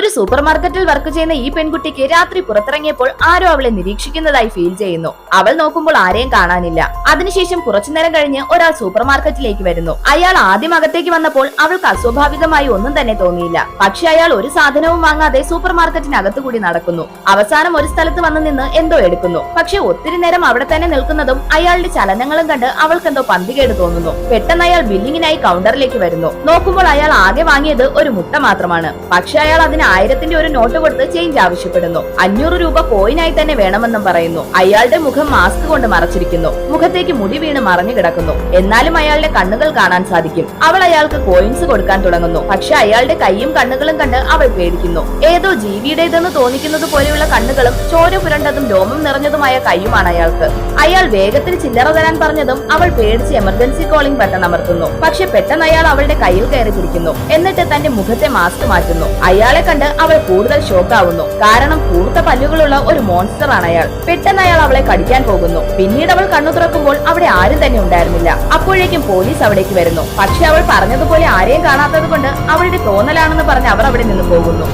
ഒരു സൂപ്പർ മാർക്കറ്റിൽ വർക്ക് ചെയ്യുന്ന ഈ പെൺകുട്ടിക്ക് രാത്രി പുറത്തിറങ്ങിയപ്പോൾ ആരോ അവളെ നിരീക്ഷിക്കുന്നതായി ഫീൽ ചെയ്യുന്നു. അവൾ നോക്കുമ്പോൾ ആരെയും കാണാനില്ല. അതിനുശേഷം കുറച്ചുനേരം കഴിഞ്ഞ് ഒരാൾ സൂപ്പർ മാർക്കറ്റിലേക്ക് വരുന്നു. അയാൾ ആദ്യം അകത്തേക്ക് വന്നപ്പോൾ അവൾക്ക് അസ്വാഭാവികമായി ഒന്നും തന്നെ തോന്നിയില്ല. പക്ഷെ അയാൾ ഒരു സാധനവും വാങ്ങാതെ സൂപ്പർ മാർക്കറ്റിനകത്തു കൂടി നടക്കുന്നു. അവസാനം ഒരു സ്ഥലത്ത് വന്ന് നിന്ന് എന്തോ എടുക്കുന്നു. പക്ഷെ ഒത്തിരി നേരം അവിടെ തന്നെ നിൽക്കുന്നതും അയാളുടെ ചലനങ്ങളും കണ്ട് അവൾക്ക് എന്തോ പന്തികേട് തോന്നുന്നു. പെട്ടെന്ന് അയാൾ ബില്ലിങ്ങിനായി കൗണ്ടറിലേക്ക് വരുന്നു. നോക്കുമ്പോൾ അയാൾ ആകെ വാങ്ങിയത് ഒരു മുട്ട മാത്രമാണ്. പക്ഷെ അയാൾ അതിന് 1000ന്റെ ഒരു നോട്ട് കൊടുത്ത് ചേഞ്ച് ആവശ്യപ്പെടുന്നു. 500 രൂപ കോയിനായി തന്നെ വേണമെന്നും പറയുന്നു. അയാളുടെ മുഖം മാസ്ക് കൊണ്ട് മറച്ചിരിക്കുന്നു. മുഖത്തേക്ക് മുടി വീണ് മറഞ്ഞു കിടക്കുന്നു. എന്നാലും അയാളുടെ കണ്ണുകൾ കാണാൻ സാധിക്കും. അവൾ അയാൾക്ക് കോയിൻസ് കൊടുക്കാൻ തുടങ്ങുന്നു. പക്ഷെ അയാളുടെ കൈയും കണ്ണുകളും കണ്ട് അവൾ പേടിക്കുന്നു. ഏതോ ജീവിയുടേതെന്ന് തോന്നിക്കുന്നത് പോലെയുള്ള കണ്ണുകളും ചോര പുരണ്ടതും രോമം നിറഞ്ഞതുമായ കൈയുമാണ് അയാൾക്ക്. അയാൾ വേഗത്തിൽ ചില്ലറ തരാൻ പറഞ്ഞതും അവൾ പേടിച്ച് എമർജൻസി കോളിംഗ് ബട്ടൺ അമർത്തുന്നു. പക്ഷെ പെട്ടെന്ന് അയാൾ അവളുടെ കയ്യിൽ കയറി പിടിക്കുന്നു. എന്നിട്ട് തന്റെ മുഖത്തെ മാസ്ക് മാറ്റുന്നു. അയാളെ കണ്ട് അവൾ കൂടുതൽ ഷോക്ക് ആവുന്നു. കാരണം കൂർത്ത പല്ലുകളുള്ള ഒരു മോൺസ്റ്റർ ആണ് അയാൾ. പെട്ടെന്ന് അയാൾ അവളെ കടിക്കാൻ പോകുന്നു. പിന്നീട് അവൾ കണ്ണു തുറക്കുമ്പോൾ അവിടെ ആരും തന്നെ ഉണ്ടായിരുന്നില്ല. അപ്പോഴേക്കും പോലീസ് അവിടേക്ക് വരുന്നു. പക്ഷെ അവൾ പറഞ്ഞതുപോലെ ആരെയും കാണാത്തത് കൊണ്ട് അവളുടെ തോന്നലാണെന്ന് പറഞ്ഞ് അവർ അവിടെ നിന്ന് പോകുന്നു.